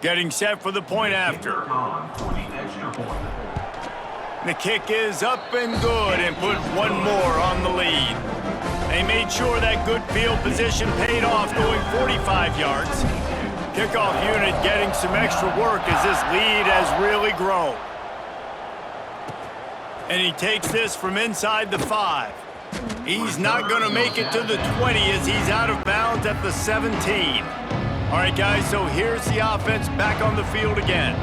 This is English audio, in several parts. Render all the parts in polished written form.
Getting set for the point after. The kick is up and good and put one more on the lead. They made sure that good field position paid off, going 45 yards. Kickoff unit getting some extra work as this lead has really grown. And he takes this from inside the 5. He's not going to make it to the 20 as he's out of bounds at the 17. All right, guys, so here's the offense back on the field again.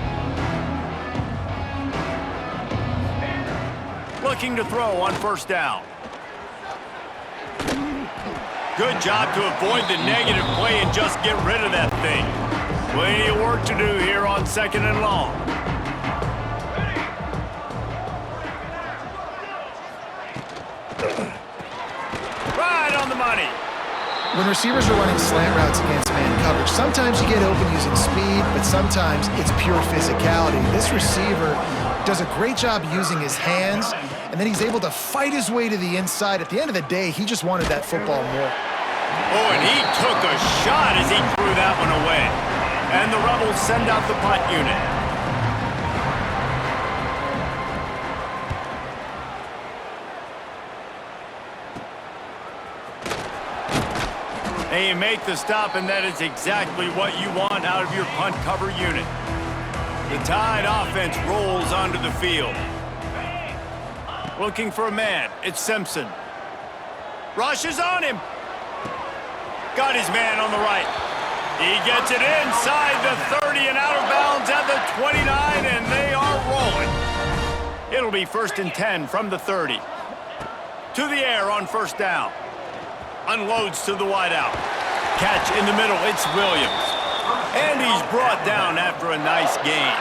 Looking to throw on first down. Good job to avoid the negative play and just get rid of that thing. Plenty of work to do here on 2nd and long. Right on the money. When receivers are running slant routes against man coverage, sometimes you get open using speed, but sometimes it's pure physicality. This receiver does a great job using his hands, and then he's able to fight his way to the inside. At the end of the day, he just wanted that football more. Oh, and he took a shot as he threw that one away. And the Rebels send out the punt unit. They make the stop, and that is exactly what you want out of your punt cover unit. The Tide offense rolls onto the field. Looking for a man. It's Simpson. Rushes on him. Got his man on the right. He gets it inside the 30 and out of bounds at the 29, and they are rolling. It'll be 1st and 10 from the 30. To the air on first down. Unloads to the wideout. Catch in the middle. It's Williams. And he's brought down after a nice gain.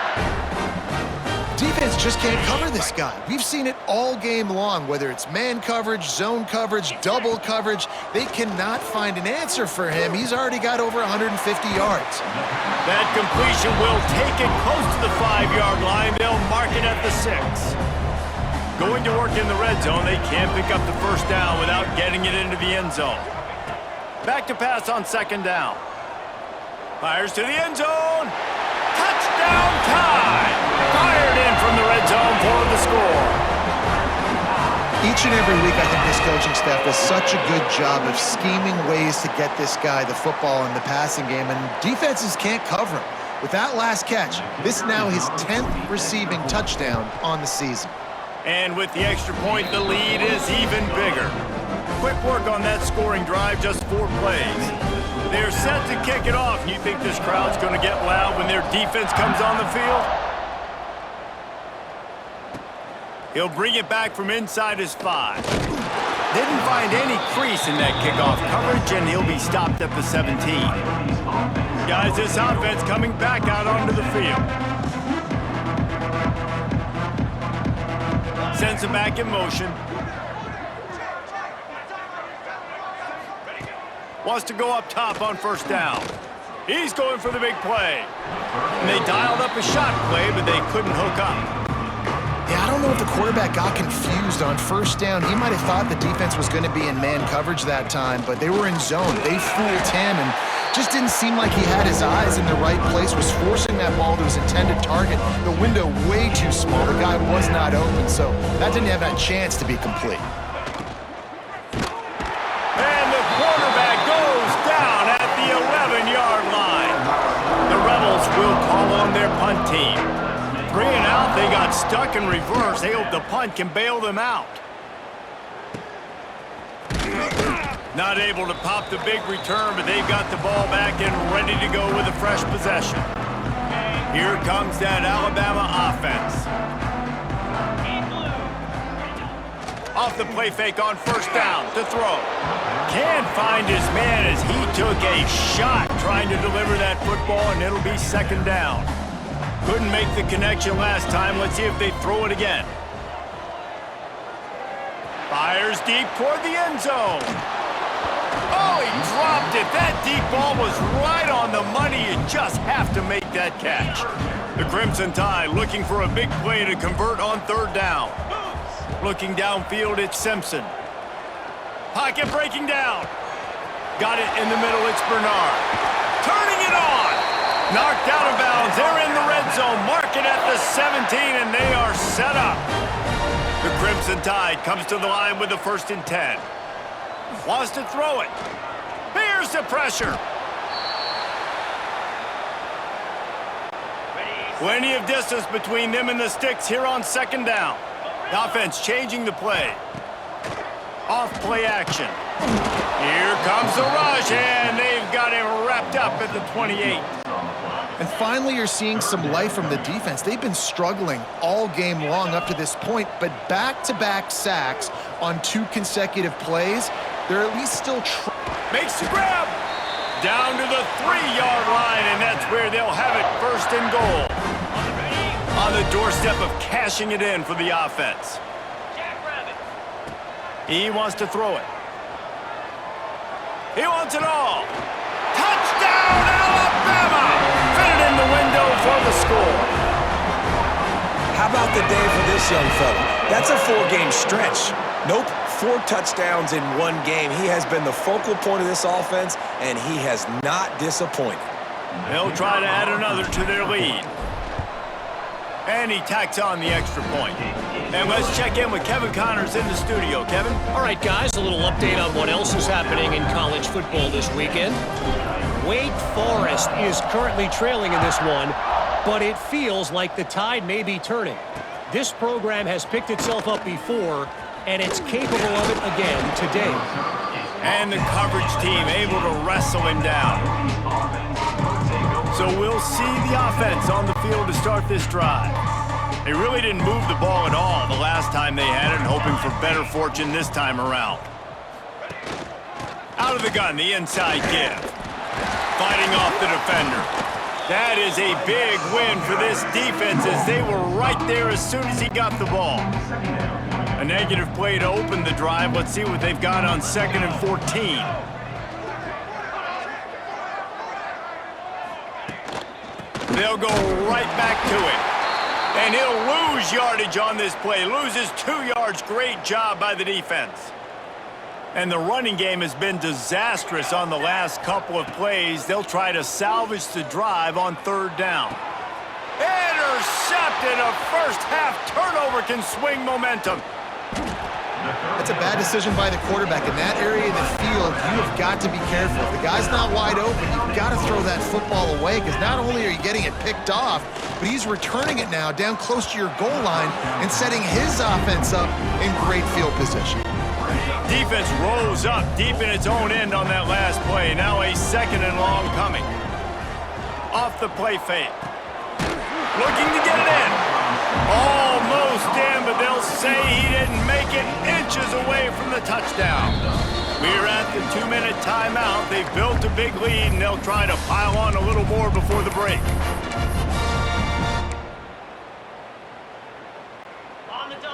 Defense just can't cover this guy. We've seen it all game long, whether it's man coverage, zone coverage, double coverage. They cannot find an answer for him. He's already got over 150 yards. That completion will take it close to the 5-yard line. They'll mark it at the 6. Going to work in the red zone, they can't pick up the first down without getting it into the end zone. Back to pass on 2nd down. Fires to the end zone. Touchdown Tide! Fired in from the red zone for the score. Each and every week, I think this coaching staff does such a good job of scheming ways to get this guy the football in the passing game, and defenses can't cover him. With that last catch, this is now his 10th receiving touchdown on the season. And with the extra point, the lead is even bigger. Quick work on that scoring drive, just 4 plays. They're set to kick it off. You think this crowd's going to get loud when their defense comes on the field? He'll bring it back from inside his 5. Didn't find any crease in that kickoff coverage, and he'll be stopped at the 17. Guys, this offense coming back out onto the field. Sends it back in motion. Wants to go up top on first down. He's going for the big play. And they dialed up a shot play, but they couldn't hook up. Yeah, I don't know if the quarterback got confused on first down. He might have thought the defense was going to be in man coverage that time, but they were in zone. They fooled him and just didn't seem like he had his eyes in the right place, was forcing that ball to his intended target. The window way too small. The guy was not open, so that didn't have that chance to be complete. And the quarterback goes down at the 11-yard line. The Rebels will call on their punt team. 3 and out, they got stuck in reverse. They hope the punt can bail them out. Not able to pop the big return, but they've got the ball back and ready to go with a fresh possession. Here comes that Alabama offense. Off the play fake on first down to throw. Can't find his man as he took a shot trying to deliver that football, and it'll be 2nd down. Couldn't make the connection last time. Let's see if they throw it again. Fires deep toward the end zone. Oh, he dropped it. That deep ball was right on the money. You just have to make that catch. The Crimson Tide looking for a big play to convert on 3rd down. Looking downfield, it's Simpson. Pocket breaking down. Got it in the middle, it's Bernard. Turning it on. Knocked out of bounds. They're in the red zone. Mark it at the 17, and they are set up. The Crimson Tide comes to the line with the 1st and 10. Wants to throw it. Here's the pressure. Plenty of distance between them and the sticks here on 2nd down. The offense changing the play. Off play action. Here comes the rush, and they've got him wrapped up at the 28. And finally, you're seeing some life from the defense. They've been struggling all game long up to this point, but back-to-back sacks on 2 consecutive plays, they're at least still makes the grab. Down to the 3-yard line, and that's where they'll have it 1st and goal. On the doorstep of cashing it in for the offense. He wants to throw it. He wants it all. Touchdown, Alabama! Fit it in the window for the score. How about the day for this young fella? That's a 4-game stretch. Nope, 4 touchdowns in 1 game. He has been the focal point of this offense, and he has not disappointed. They'll try to add another to their lead. And he tacks on the extra point. And let's check in with Kevin Connors in the studio. Kevin? All right, guys, a little update on what else is happening in college football this weekend. Wake Forest is currently trailing in this one, but it feels like the tide may be turning. This program has picked itself up before, and it's capable of it again today. And the coverage team able to wrestle him down. So we'll see the offense on the field to start this drive. They really didn't move the ball at all the last time they had it, hoping for better fortune this time around. Out of the gun, the inside give. Fighting off the defender. That is a big win for this defense as they were right there as soon as he got the ball. A negative play to open the drive. Let's see what they've got on 2nd and 14. They'll go right back to it. And he'll lose yardage on this play. Loses 2 yards. Great job by the defense. And the running game has been disastrous on the last couple of plays. They'll try to salvage the drive on 3rd down. Intercepted. A first-half turnover can swing momentum. That's a bad decision by the quarterback. In that area of the field, you have got to be careful. If the guy's not wide open, you've got to throw that football away because not only are you getting it picked off, but he's returning it now down close to your goal line and setting his offense up in great field position. Defense rose up deep in its own end on that last play. Now a 2nd and long coming. Off the play fake. Looking to get it in. Almost in, but they'll say he didn't make it inches away from the touchdown. We're at the 2-minute timeout. They've built a big lead, and they'll try to pile on a little more before the break.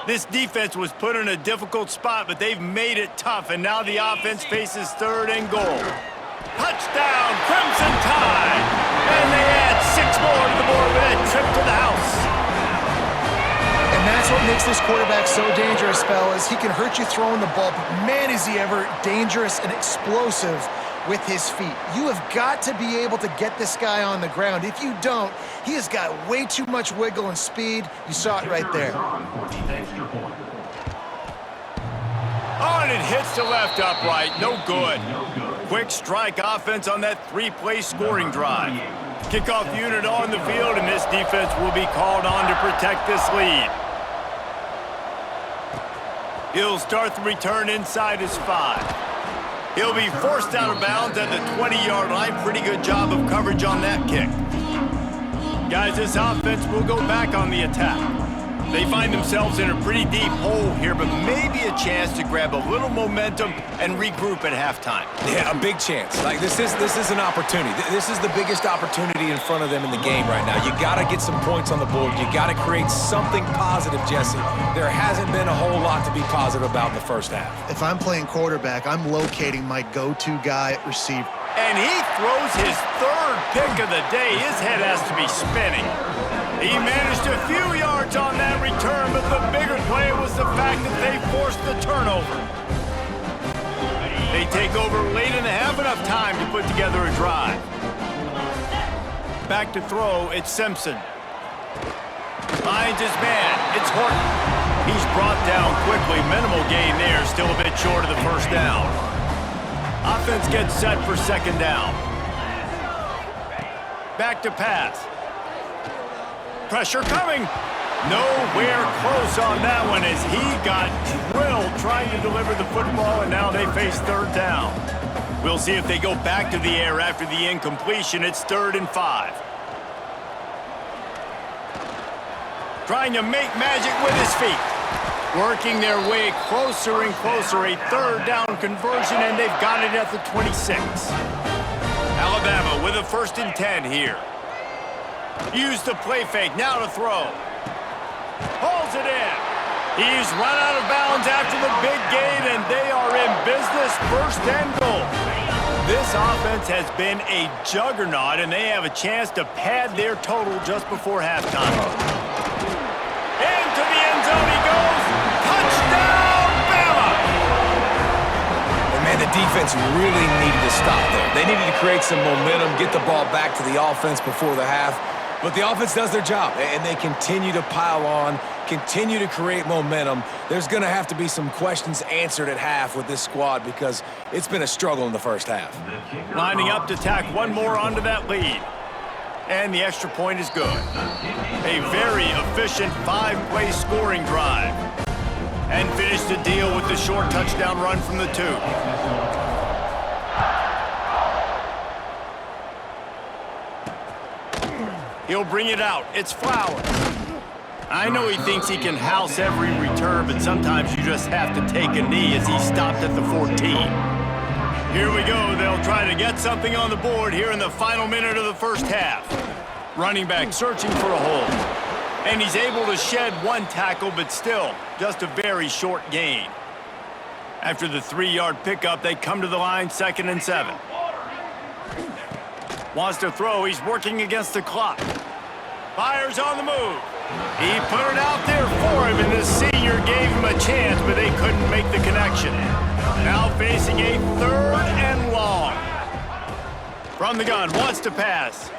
This defense was put in a difficult spot, but they've made it tough, and now the offense faces 3rd and goal. Touchdown, Crimson Tide! And they add 6 more to the board with a trip to the house. And that's what makes this quarterback so dangerous, fellas. He can hurt you throwing the ball, but man, is he ever dangerous and explosive with his feet. You have got to be able to get this guy on the ground. If you don't, he has got way too much wiggle and speed. You saw it right there. Oh, and it hits the left upright. No good. Quick strike offense on that 3-play scoring drive. Kickoff unit on the field, and this defense will be called on to protect this lead. He'll start the return inside his 5. He'll be forced out of bounds at the 20-yard line. Pretty good job of coverage on that kick. Guys, this offense will go back on the attack. They find themselves in a pretty deep hole here, but maybe a chance to grab a little momentum and regroup at halftime. Yeah, a big chance. Like this is an opportunity. This is the biggest opportunity in front of them in the game right now. You got to get some points on the board. You got to create something positive, Jesse. There hasn't been a whole lot to be positive about in the first half. If I'm playing quarterback, I'm locating my go-to guy at receiver. And he throws his 3rd pick of the day. His head has to be spinning. He managed a few yards on that return, but the bigger play was the fact that they forced the turnover. They take over late in the half, enough time to put together a drive. Back to throw, it's Simpson. Finds his man, it's Horton. He's brought down quickly. Minimal gain there, still a bit short of the first down. Offense gets set for second down. Back to pass. Pressure coming. Nowhere close on that one as he got drilled trying to deliver the football, and now they face third down. We'll see if they go back to the air after the incompletion. It's 3rd and 5. Trying to make magic with his feet. Working their way closer and closer. A 3rd down conversion, and they've got it at the 26. Alabama with a 1st and 10 here. Use the play fake, now to throw. Pulls it in. He's run out of bounds after the big gain, and they are in business. 1st and goal. This offense has been a juggernaut, and they have a chance to pad their total just before halftime. Into the end zone he goes. Touchdown, Bama! And man, the defense really needed to stop there. They needed to create some momentum, get the ball back to the offense before the half. But the offense does their job, and they continue to pile on, continue to create momentum. There's going to have to be some questions answered at half with this squad because it's been a struggle in the first half. Lining up to tack one more onto that lead. And the extra point is good. A very efficient 5-play scoring drive. And finish the deal with the short touchdown run from the 2. He'll bring it out. It's Flowers. I know he thinks he can house every return, but sometimes you just have to take a knee as he stopped at the 14. Here we go. They'll try to get something on the board here in the final minute of the first half. Running back searching for a hole. And he's able to shed one tackle, but still just a very short gain. After the 3-yard pickup, they come to the line 2nd and 7. Wants to throw. He's working against the clock. Fires on the move. He put it out there for him, and the senior gave him a chance, but they couldn't make the connection. Now facing a 3rd and long. From the gun, wants to pass.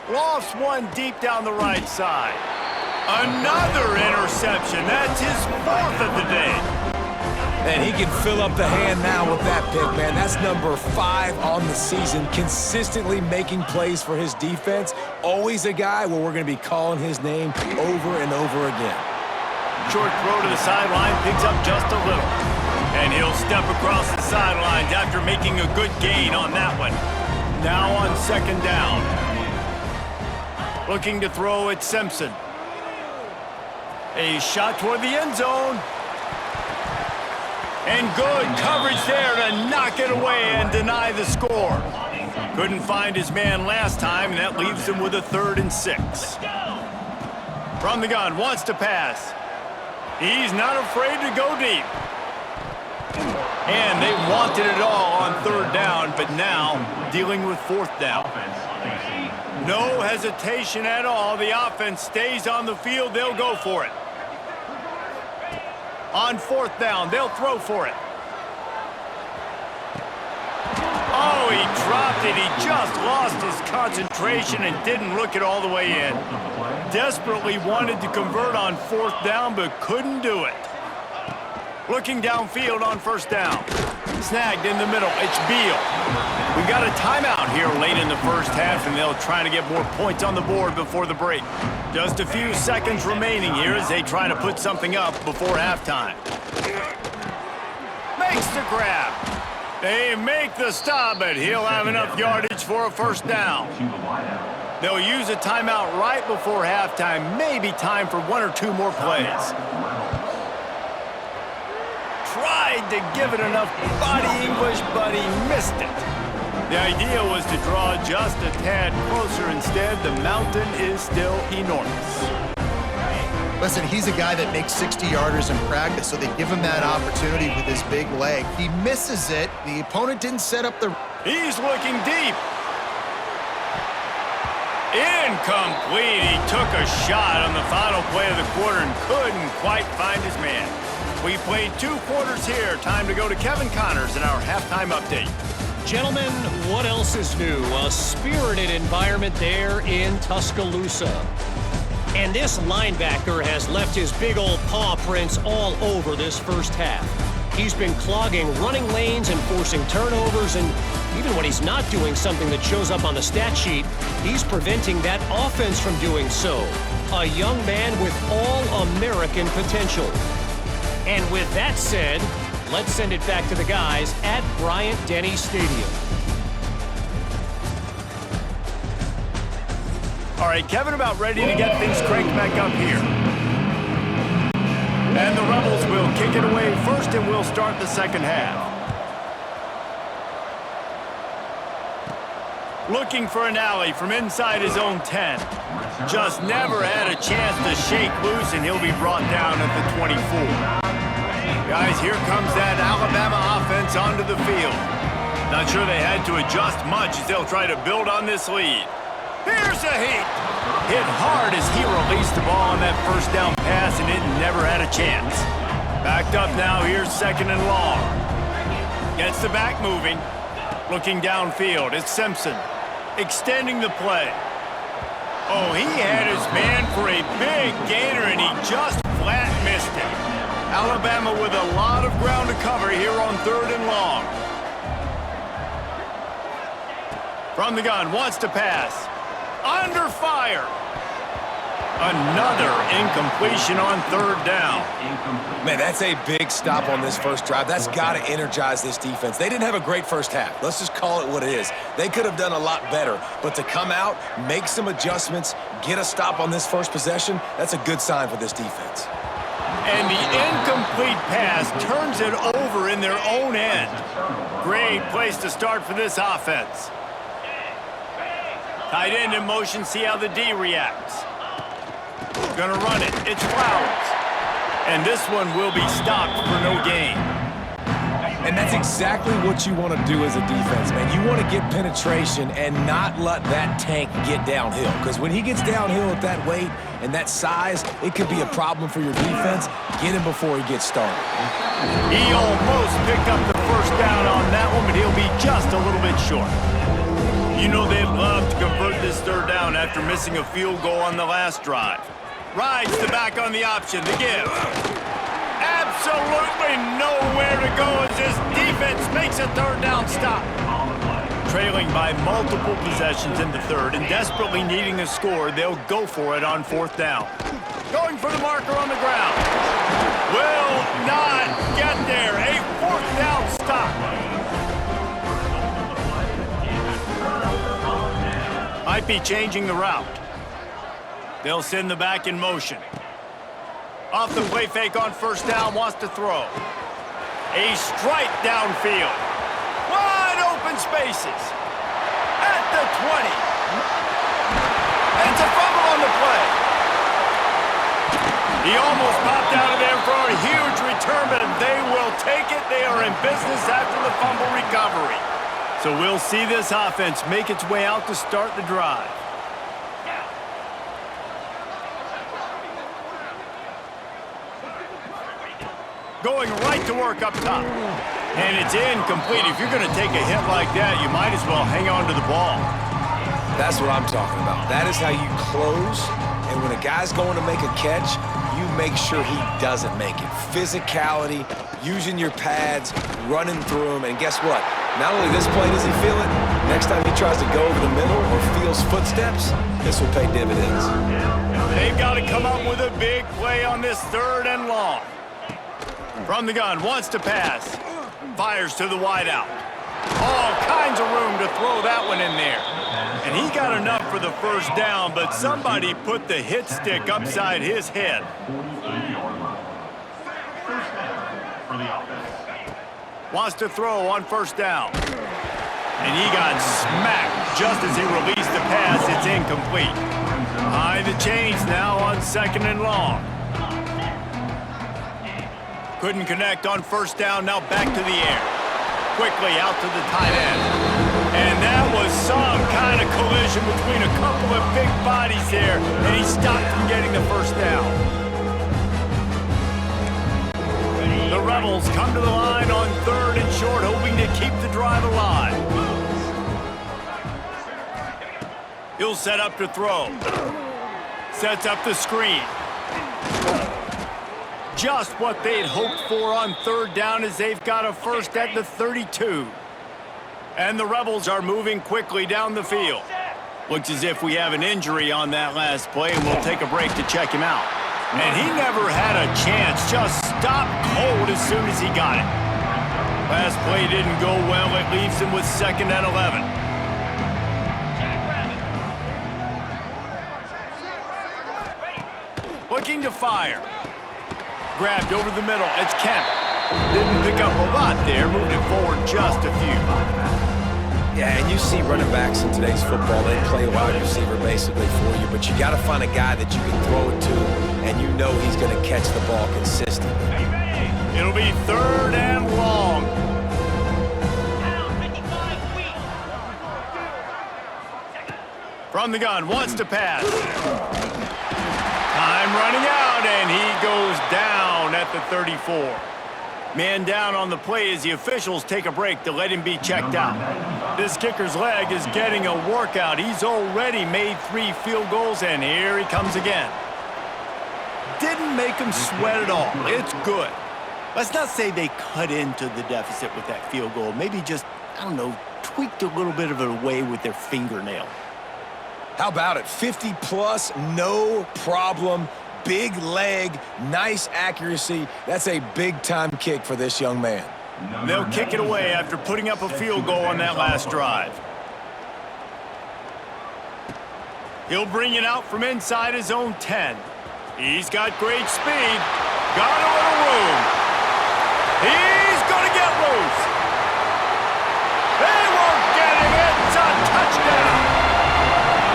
Lofts one deep down the right side. Another interception. That's his 4th of the day. And he can fill up the hand now with that pick, man. That's number 5 on the season, consistently making plays for his defense. Always a guy where we're going to be calling his name over and over again. Short throw to the sideline, picks up just a little. And he'll step across the sidelines after making a good gain on that one. Now on 2nd down. Looking to throw at Simpson. A shot toward the end zone. And good coverage there to knock it away and deny the score. Couldn't find his man last time, and that leaves him with a 3rd and 6. From the gun, wants to pass. He's not afraid to go deep. And they wanted it all on 3rd down, but now dealing with 4th down. No hesitation at all. The offense stays on the field. They'll go for it. On 4th down, they'll throw for it. Oh, he dropped it. He just lost his concentration and didn't look it all the way in. Desperately wanted to convert on 4th down, but couldn't do it. Looking downfield on 1st down. Snagged in the middle. It's Beal. We got a timeout here late in the first half, and they'll try to get more points on the board before the break. Just a few seconds remaining here as they try to put something up before halftime. Makes the grab. They make the stop, but he'll have enough yardage for a 1st down. They'll use a timeout right before halftime. Maybe time for 1 or 2 more plays. Tried to give it enough body English, but he missed it. The idea was to draw just a tad closer. Instead, the mountain is still enormous. Listen, he's a guy that makes 60-yarders in practice, so they give him that opportunity with his big leg. He misses it. The opponent didn't set up the... He's looking deep. Incomplete. He took a shot on the final play of the quarter and couldn't quite find his man. We played 2 quarters here. Time to go to Kevin Connors in our halftime update. Gentlemen, what else is new? A spirited environment there in Tuscaloosa. And this linebacker has left his big old paw prints all over this first half. He's been clogging running lanes and forcing turnovers, and even when he's not doing something that shows up on the stat sheet, he's preventing that offense from doing so. A young man with all-American potential. And with that said, let's send it back to the guys at Bryant-Denny Stadium. All right, Kevin about ready to get things cranked back up here. And the Rebels will kick it away first, and we'll start the second half. Looking for an alley from inside his own 10. Just never had a chance to shake loose, and he'll be brought down at the 24. Guys, here comes that Alabama offense onto the field. Not sure they had to adjust much as they'll try to build on this lead. Here's a heat. Hit hard as he released the ball on that first down pass, and it never had a chance. Backed up now, here's second and long. Gets the back moving. Looking downfield, it's Simpson. Extending the play. Oh, he had his man for a big gainer, and he just flat missed it. Alabama with a lot of ground to cover here on third and long. From the gun, wants to pass. Under fire. Another incompletion on third down. Man, that's a big stop on this first drive. That's got to energize this defense. They didn't have a great first half. Let's just call it what it is. They could have done a lot better. But to come out, make some adjustments, get a stop on this first possession, that's a good sign for this defense. And the incomplete pass turns it over in their own end. Great place to start for this offense. Tight end in motion, see how the D reacts. Gonna run it, it's Flowers. And this one will be stopped for no gain. And that's exactly what you want to do as a defense, man. You want to get penetration and not let that tank get downhill. Because when he gets downhill at that weight and that size, it could be a problem for your defense. Get him before he gets started. He almost picked up the first down on that one, but he'll be just a little bit short. You know they'd love to convert this third down after missing a field goal on the last drive. Rides the back on the option, the give. Absolutely nowhere to go as this defense makes a third down stop. Trailing by multiple possessions in the third and desperately needing a score, they'll go for it on fourth down. Going for the marker on the ground. Will not get there. A fourth down stop. Might be changing the route. They'll send the back in motion. Off the play fake on first down, wants to throw. A strike downfield. Wide open spaces. At the 20. And it's a fumble on the play. He almost popped out of there for a huge return, but they will take it. They are in business after the fumble recovery. So we'll see this offense make its way out to start the drive. Going right to work up top. And it's incomplete. If you're going to take a hit like that, you might as well hang on to the ball. That's what I'm talking about. That is how you close. And when a guy's going to make a catch, you make sure he doesn't make it. Physicality, using your pads, running through them. And guess what? Not only this play does he feel it, next time he tries to go over the middle or feels footsteps, this will pay dividends. They've got to come up with a big play on this third and long. From the gun, wants to pass. Fires to the wideout. All kinds of room to throw that one in there. And he got enough for the first down, but somebody put the hit stick upside his head. Wants to throw on first down. And he got smacked just as he released the pass. It's incomplete. High the chains now on second and long. Couldn't connect on first down, now back to the air. Quickly out to the tight end. And that was some kind of collision between a couple of big bodies there, and he stopped from getting the first down. The Rebels come to the line on 3rd and short, hoping to keep the drive alive. He'll set up to throw. Sets up the screen. Just what they'd hoped for on 3rd down as they've got a first at the 32. And the Rebels are moving quickly down the field. Looks as if we have an injury on that last play, and we'll take a break to check him out. And he never had a chance, just stopped cold as soon as he got it. Last play didn't go well. It leaves him with 2nd and 11. Looking to fire. Grabbed over the middle. It's Kemp. Didn't pick up a lot there. Moved it forward just a few. Yeah, and you see running backs in today's football, they play wide receiver basically for you, but you got to find a guy that you can throw it to, and you know he's going to catch the ball consistently. It'll be 3rd and long. From the gun, wants to pass. Time running out, and he goes down at the 34. Man down on the play as the officials take a break to let him be checked out. This kicker's leg is getting a workout. He's already made 3 field goals, and here he comes again. Didn't make him sweat at all. It's good. Let's not say they cut into the deficit with that field goal. Maybe just, I don't know, tweaked a little bit of it away with their fingernail. How about it? 50-plus, no problem. Big leg, nice accuracy. That's a big-time kick for this young man. They'll kick it away after putting up a field goal on that last drive. He'll bring it out from inside his own 10. He's got great speed. Got a little room. He's going to get loose. They won't get him. It's a touchdown.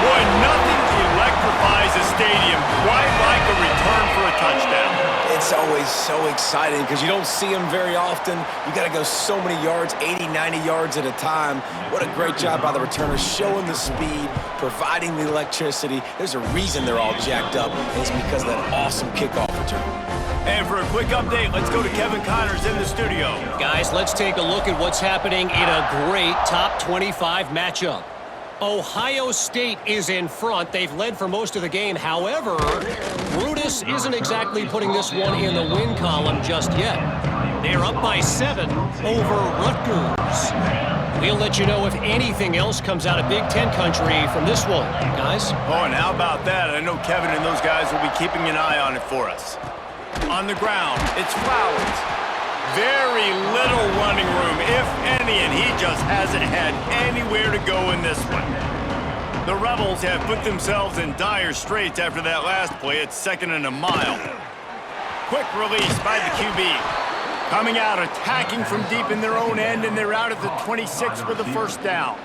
Boy, nothing electrifies a stadium quite like a return for a touchdown. It's always so exciting because you don't see them very often. You got to go so many yards, 80, 90 yards at a time. What a great job by the returners, showing the speed, providing the electricity. There's a reason they're all jacked up, and it's because of that awesome kickoff return. And for a quick update, let's go to Kevin Connors in the studio. Guys, let's take a look at what's happening in a great top 25 matchup. Ohio State is in front. They've led for most of the game. However, Brutus isn't exactly putting this one in the win column just yet. They're up by 7 over Rutgers. We'll let you know if anything else comes out of Big Ten country from this one, guys. Oh, and how about that? I know Kevin and those guys will be keeping an eye on it for us. On the ground, it's Flowers. Very little running room, if any, and he just hasn't had anywhere to go in this one. The Rebels have put themselves in dire straits after that last play. It's 2nd and a mile. Quick release by the QB. Coming out, attacking from deep in their own end, and they're out at the 26 with a first down.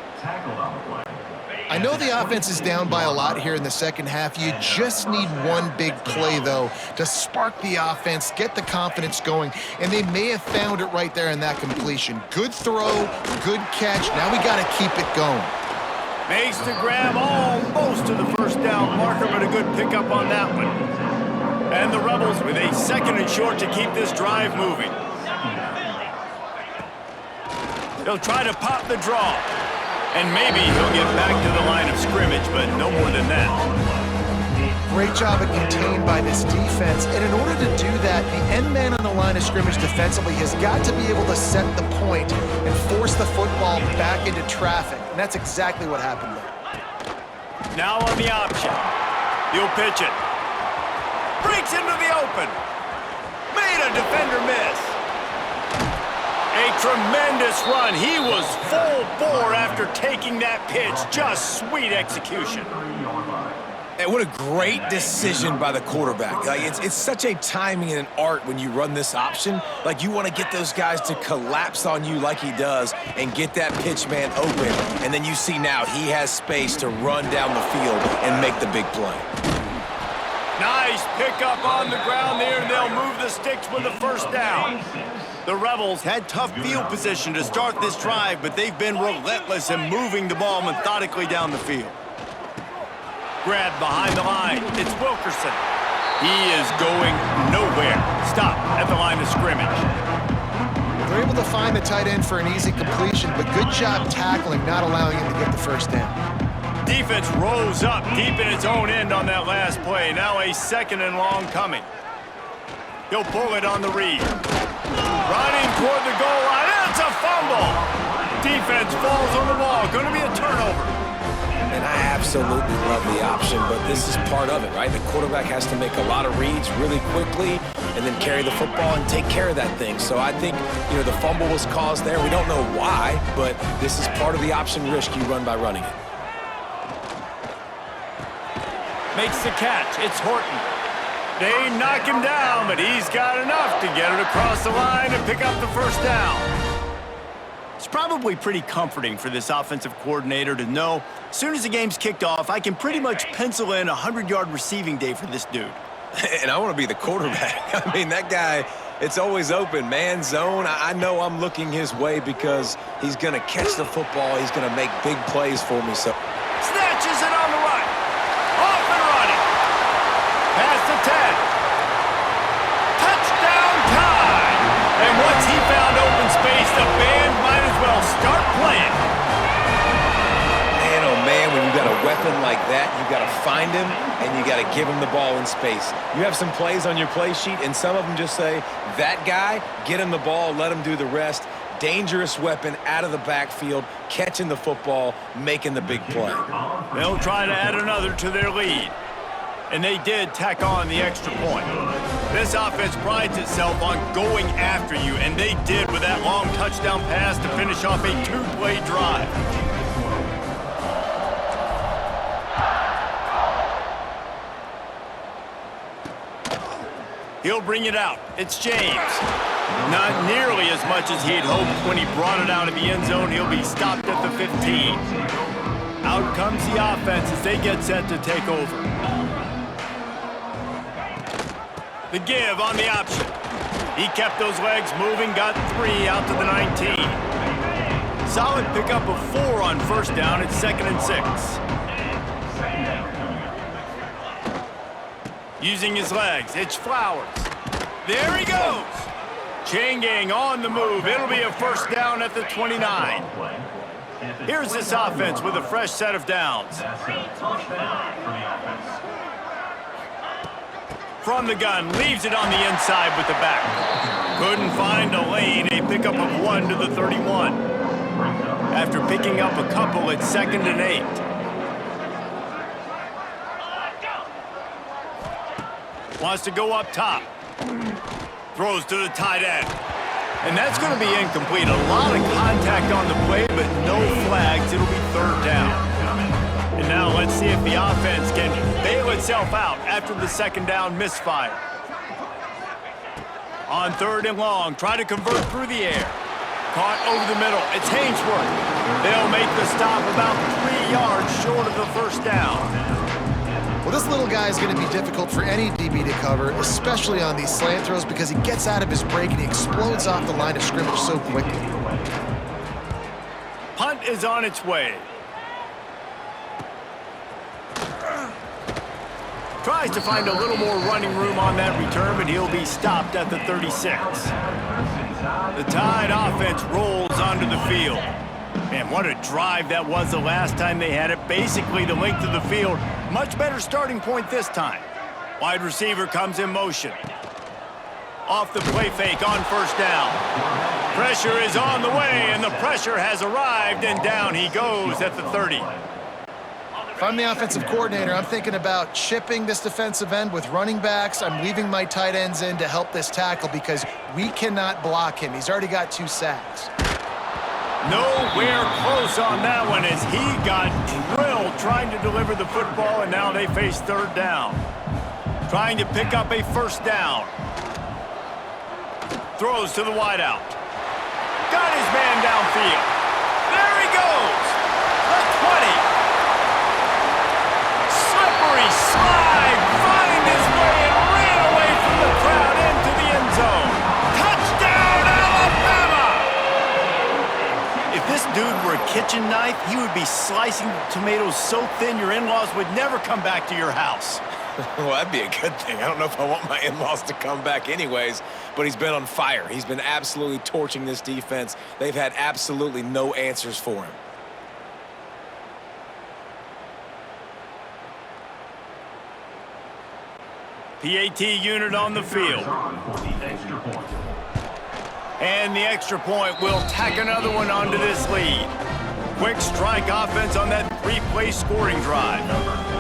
I know the offense is down by a lot here in the second half. You just need one big play, though, to spark the offense, get the confidence going, and they may have found it right there in that completion. Good throw, good catch. Now we got to keep it going. Makes the grab almost to the first down marker, but a good pickup on that one. And the Rebels with a 2nd and short to keep this drive moving. They'll try to pop the draw. And maybe he'll get back to the line of scrimmage, but no more than that. Great job at contained by this defense. And in order to do that, the end man on the line of scrimmage defensively has got to be able to set the point and force the football back into traffic. And that's exactly what happened there. Now on the option. He'll pitch it. Breaks into the open. Made a defender miss. A tremendous run. He was full bore after taking that pitch. Just sweet execution. And what a great decision by the quarterback. Like, it's such a timing and an art when you run this option. Like, you want to get those guys to collapse on you like he does and get that pitch man open. And then you see now he has space to run down the field and make the big play. Nice pickup on the ground there, and they'll move the sticks with the first down. The Rebels had tough field position to start this drive, but they've been relentless in moving the ball methodically down the field. Grabbed behind the line. It's Wilkerson. He is going nowhere. Stop at the line of scrimmage. They're able to find the tight end for an easy completion, but good job tackling, not allowing him to get the first down. Defense rolls up deep in its own end on that last play. Now a 2nd and long coming. He'll pull it on the read. Running toward the goal line. It's a fumble. Defense falls on the ball. Going to be a turnover. And I absolutely love the option, but this is part of it, right? The quarterback has to make a lot of reads really quickly and then carry the football and take care of that thing. So I think, the fumble was caused there. We don't know why, but this is part of the option risk you run by running it. Makes the catch. It's Horton. They knock him down, but he's got enough to get it across the line and pick up the first down. It's probably pretty comforting for this offensive coordinator to know as soon as the game's kicked off, I can pretty much pencil in a 100-yard receiving day for this dude. And I want to be the quarterback. I mean, that guy, it's always open, man, zone. I know I'm looking his way because he's going to catch the football. He's going to make big plays for me. So Snatches it on the right. Off and running. Past the 10. Touchdown time. And once he found open space, the band might as well start playing. Man, oh man, when you got a weapon like that, you got to find him and you got to give him the ball in space. You have some plays on your play sheet, and some of them just say, that guy, get him the ball, let him do the rest. Dangerous weapon out of the backfield, catching the football, making the big play. They'll try to add another to their lead. And they did tack on the extra point. This offense prides itself on going after you, and they did with that long touchdown pass to finish off a 2-play drive. He'll bring it out. It's James. Not nearly as much as he had hoped when he brought it out of the end zone. He'll be stopped at the 15. Out comes the offense as they get set to take over. The give on the option. He kept those legs moving, got 3 out to the 19. Solid pickup of 4 on first down. It's 2nd and 6. Using his legs, it's Flowers. There he goes. Chain gang on the move. It'll be a first down at the 29. Here's this offense with a fresh set of downs. From the gun, leaves it on the inside with the back. Couldn't find a lane, a pickup of 1 to the 31. After picking up a couple, it's 2nd and 8. Wants to go up top. Throws to the tight end. And that's going to be incomplete. A lot of contact on the play, but no flags. It'll be 3rd down. And now let's see if the offense can bail itself out after the 2nd down misfire. On 3rd and long, try to convert through the air. Caught over the middle. It's Hainsworth. They'll make the stop about 3 yards short of the first down. Well, this little guy is going to be difficult for any DB to cover, especially on these slant throws, because he gets out of his break and he explodes off the line of scrimmage so quickly. Punt is on its way. Tries to find a little more running room on that return, but he'll be stopped at the 36. The Tide offense rolls onto the field. Man, what a drive that was the last time they had it. Basically the length of the field. Much better starting point this time. Wide receiver comes in motion. Off the play fake on first down. Pressure is on the way, and the pressure has arrived, and down he goes at the 30. If I'm the offensive coordinator, I'm thinking about chipping this defensive end with running backs. I'm leaving my tight ends in to help this tackle because we cannot block him. He's already got 2 sacks. Nowhere close on that one as he got drilled trying to deliver the football, and now they face 3rd down. Trying to pick up a first down. Throws to the wideout. Got his man downfield. There he goes. The 20. Slippery slide. Find his way and ran away from the crowd into the end zone. Touchdown, Alabama! If this dude were a kitchen knife, he would be slicing tomatoes so thin your in-laws would never come back to your house. Well, that'd be a good thing. I don't know if I want my in-laws to come back anyways, but he's been on fire. He's been absolutely torching this defense. They've had absolutely no answers for him. PAT unit on the field. And the extra point will tack another one onto this lead. Quick strike offense on that three-play scoring drive.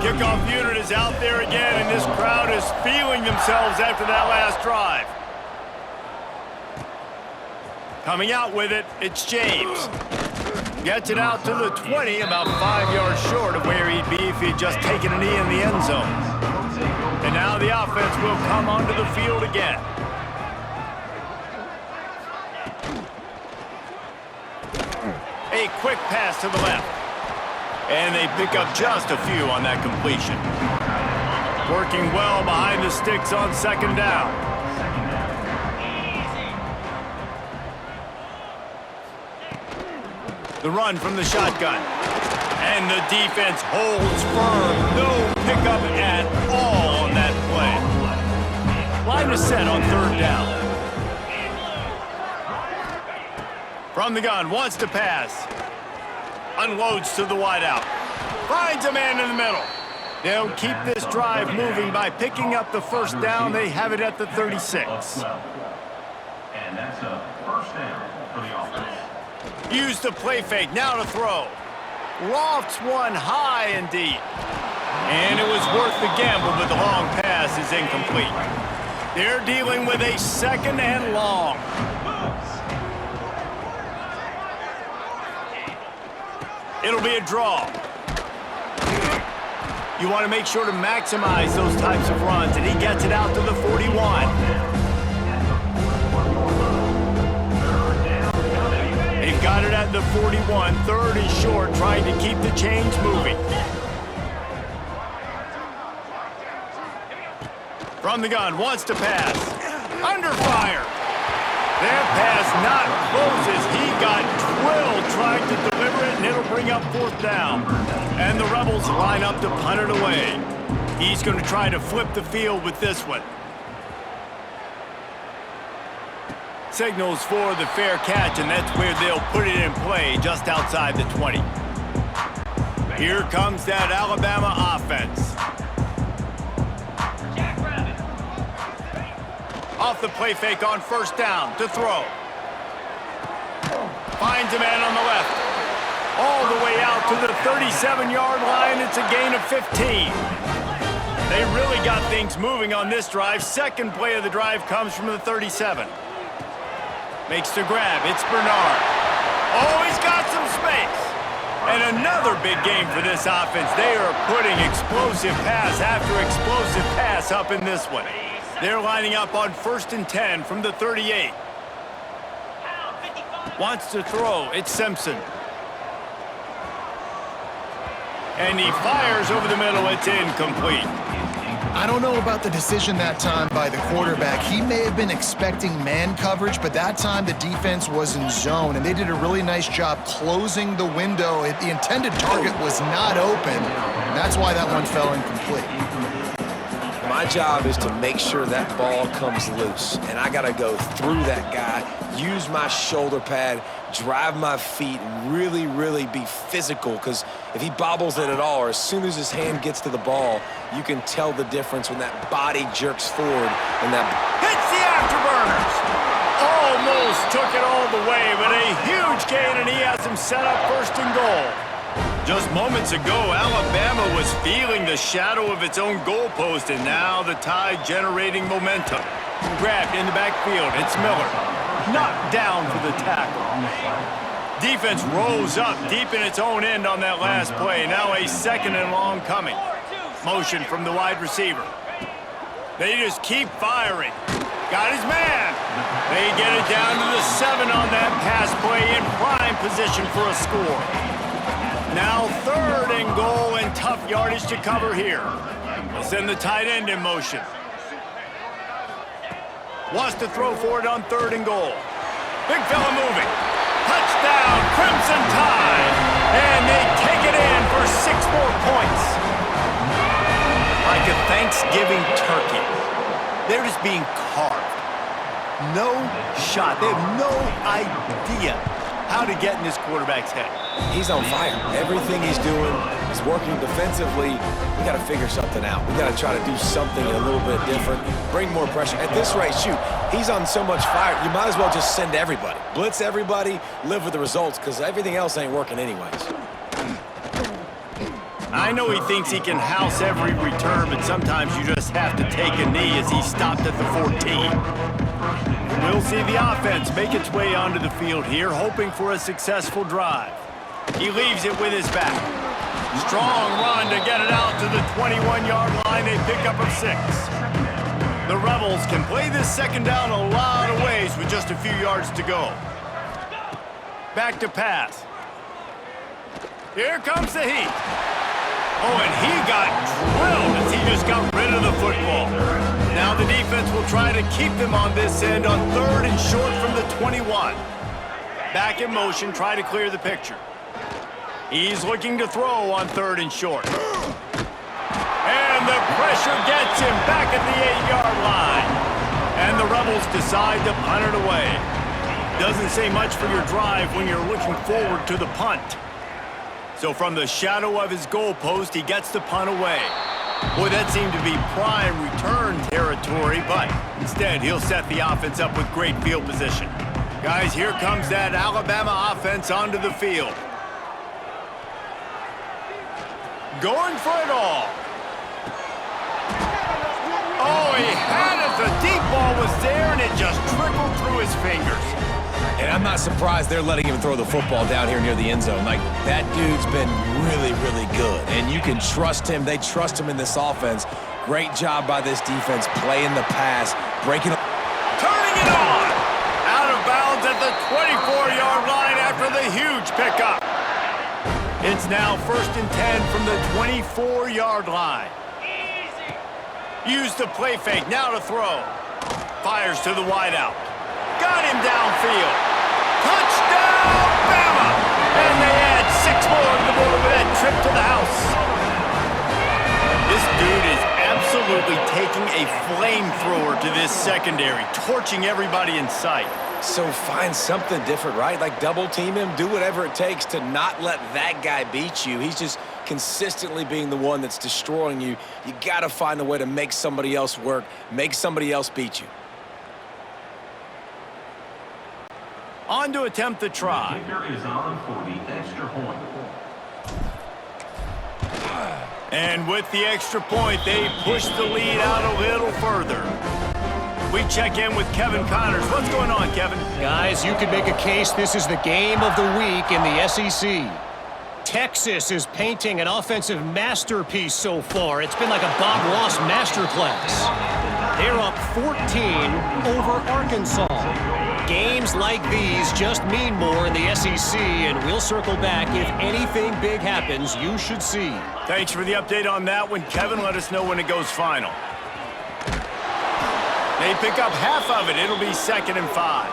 Kickoff unit is out there again, and this crowd is feeling themselves after that last drive. Coming out with it, it's James. Gets it out to the 20, about 5 yards short of where he'd be if he'd just taken a knee in the end zone. And now the offense will come onto the field again. A quick pass to the left. And they pick up just a few on that completion. Working well behind the sticks on second down. The run from the shotgun. And the defense holds firm. No pickup at all on that play. Line is set on third down. From the gun, wants to pass. Unloads to the wideout. Finds a man in the middle. They'll keep this drive moving by picking up the first down. They have it at the 36. And that's a first down for the offense. Use the play fake, now to throw. Lofts one high and deep. And it was worth the gamble, but the long pass is incomplete. They're dealing with a second and long. It'll be a draw. You want to make sure to maximize those types of runs, and he gets it out to the 41. They've got it at the 41, third and short, trying to keep the chains moving. From the gun, wants to pass. Under fire. That pass not closes. He got drilled trying to deliver it, and it'll bring up fourth down. And the Rebels line up to punt it away. He's going to try to flip the field with this one. Signals for the fair catch, and that's where they'll put it in play, just outside the 20. Here comes that Alabama offense. Off the play fake on first down to throw. Finds a man on the left. All the way out to the 37-yard line. It's a gain of 15. They really got things moving on this drive. Second play of the drive comes from the 37. Makes the grab. It's Bernard. Oh, he's got some space. And another big game for this offense. They are putting explosive pass after explosive pass up in this one. They're lining up on 1st and 10 from the 38. Wants to throw. It's Simpson. And he fires over the middle. It's incomplete. I don't know about the decision that time by the quarterback. He may have been expecting man coverage, but that time the defense was in zone, and they did a really nice job closing the window. The intended target was not open, and that's why that one fell incomplete. My job is to make sure that ball comes loose, and I got to go through that guy, use my shoulder pad, drive my feet, and really, really be physical, because if he bobbles it at all, or as soon as his hand gets to the ball, you can tell the difference when that body jerks forward and that hits the afterburners. Almost took it all the way, but a huge gain, and he has him set up 1st and goal. Just moments ago, Alabama was feeling the shadow of its own goalpost, and now the Tide generating momentum. Grabbed in the backfield, it's Miller. Knocked down for the tackle. Defense rose up deep in its own end on that last play. Now a 2nd and long coming. Motion from the wide receiver. They just keep firing. Got his man. They get it down to the 7 on that pass play, in prime position for a score. Now 3rd and goal, and tough yardage to cover here. They'll send the tight end in motion. Wants to throw for it on 3rd and goal. Big fella moving. Touchdown, Crimson Tide. And they take it in for 6 more points. By like a Thanksgiving turkey. They're just being carved. No shot. They have no idea how to get in this quarterback's head. He's on fire. Everything he's doing is working defensively. We got to figure something out. We got to try to do something a little bit different, bring more pressure. At this rate, shoot, he's on so much fire, you might as well just send everybody. Blitz everybody, live with the results, because everything else ain't working anyways. I know he thinks he can house every return, but sometimes you just have to take a knee as he stopped at the 14. We'll see the offense make its way onto the field here, hoping for a successful drive. He leaves it with his back. Strong run to get it out to the 21-yard line. They pick up a 6. The Rebels can play this second down a lot of ways with just a few yards to go. Back to pass. Here comes the heat. Oh, and he got drilled as he just got rid of the football. Now the defense will try to keep them on this end on 3rd and short from the 21. Back in motion, try to clear the picture. He's looking to throw on 3rd and short. And the pressure gets him back at the 8-yard line. And the Rebels decide to punt it away. Doesn't say much for your drive when you're looking forward to the punt. So from the shadow of his goalpost, he gets the punt away. Boy, that seemed to be prime return territory, but instead he'll set the offense up with great field position. Guys, here comes that Alabama offense onto the field. Going for it all. Oh, he had it. The deep ball was there, and it just trickled through his fingers. And I'm not surprised they're letting him throw the football down here near the end zone. Like, that dude's been really, really good. And you can trust him. They trust him in this offense. Great job by this defense playing the pass, breaking up. Turning it on. Out of bounds at the 24-yard line after the huge pickup. It's now 1st and 10 from the 24-yard line. Use the play fake. Now to throw. Fires to the wideout. Got him downfield. Touchdown, Bama! And they add 6 more to the board with that trip to the house. This dude is absolutely taking a flamethrower to this secondary, torching everybody in sight. So find something different, right? Like double team him, do whatever it takes to not let that guy beat you. He's just consistently being the one that's destroying you. You got to find a way to make somebody else work, make somebody else beat you. On to attempt the try. The kicker is on for the extra point. And with the extra point, they push the lead out a little further. We check in with Kevin Connors. What's going on, Kevin? Guys, you could make a case this is the game of the week in the SEC. Texas is painting an offensive masterpiece so far. It's been like a Bob Ross masterclass. They're up 14 over Arkansas. Games like these just mean more in the SEC, and we'll circle back if anything big happens you should see. Thanks for the update on that one, Kevin. Let us know when it goes final. They pick up half of it. It'll be 2nd and 5.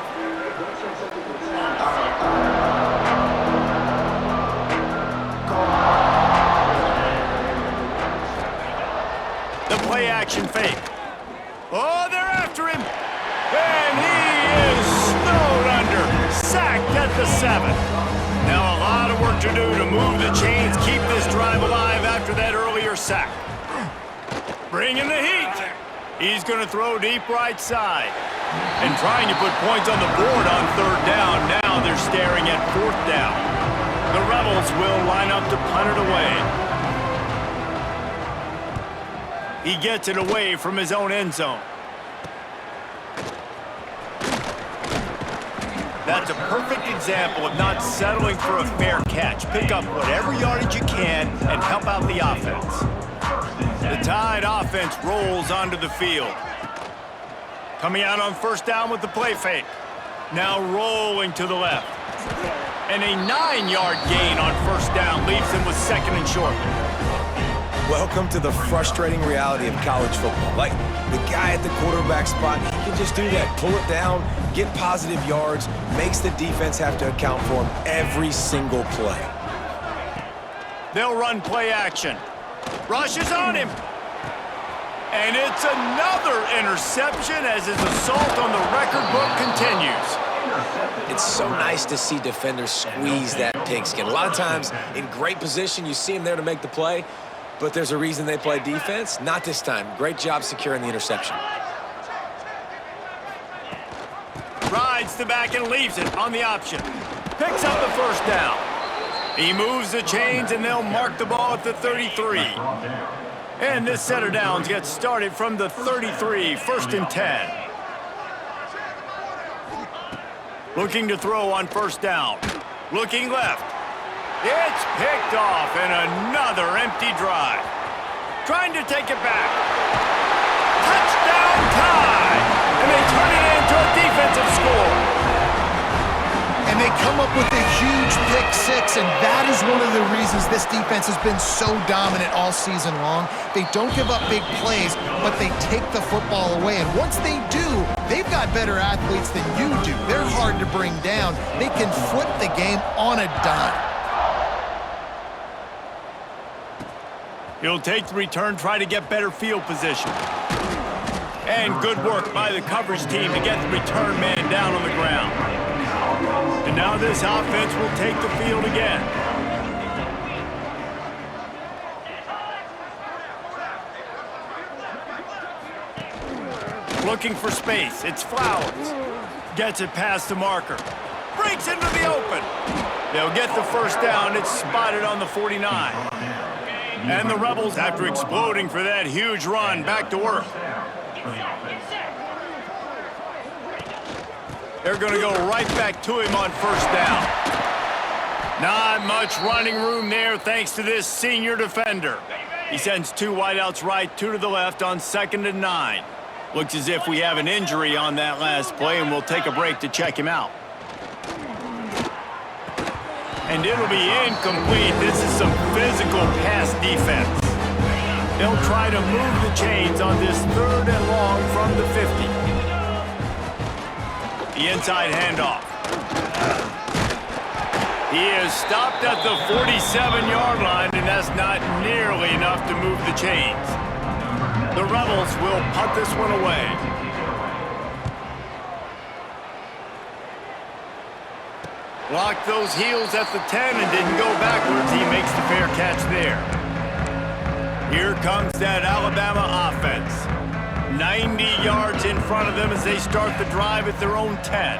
The play action fake. Oh, they're after him. And he is snowed under. Sacked at the 7. Now a lot of work to do to move the chains, keep this drive alive after that earlier sack. Bringing the heat. He's going to throw deep right side. And trying to put points on the board on 3rd down. Now they're staring at 4th down. The Rebels will line up to punt it away. He gets it away from his own end zone. That's a perfect example of not settling for a fair catch. Pick up whatever yardage you can and help out the offense. The Tide offense rolls onto the field. Coming out on 1st down with the play fake. Now rolling to the left. And a 9-yard gain on 1st down leaves him with 2nd and short. Welcome to the frustrating reality of college football. Like, the guy at the quarterback spot, he can just do that. Pull it down, get positive yards, makes the defense have to account for him every single play. They'll run play action. Rushes on him. And it's another interception as his assault on the record book continues. It's so nice to see defenders squeeze that pigskin. A lot of times in great position, you see them there to make the play, but there's a reason they play defense. Not this time. Great job securing the interception. Rides the back and leaves it on the option. Picks up the first down. He moves the chains, and they'll mark the ball at the 33. And this set of downs gets started from the 33, 1st and 10. Looking to throw on first down. Looking left. It's picked off, and another empty drive. Trying to take it back. Touchdown tie! And they turn it into a defensive score. And they come up with a huge pick six, and that is one of the reasons this defense has been so dominant all season long. They don't give up big plays, but they take the football away. And once they do, they've got better athletes than you do. They're hard to bring down. They can flip the game on a dime. He'll take the return, try to get better field position. And good work by the coverage team to get the return man down on the ground. And now this offense will take the field again. Looking for space. It's Flowers. Gets it past the marker. Breaks into the open. They'll get the first down. It's spotted on the 49. And the Rebels, after exploding for that huge run, back to work. They're going to go right back to him on first down. Not much running room there thanks to this senior defender. He sends two wideouts right, two to the left on 2nd and 9. Looks as if we have an injury on that last play, and we'll take a break to check him out. And it'll be incomplete. This is some physical pass defense. They'll try to move the chains on this 3rd and long from the 50. The inside handoff. He is stopped at the 47-yard line, and that's not nearly enough to move the chains. The Rebels will punt this one away. Blocked those heels at the 10 and didn't go backwards. He makes the fair catch there. Here comes that Alabama offense. 90 yards in front of them as they start the drive at their own 10.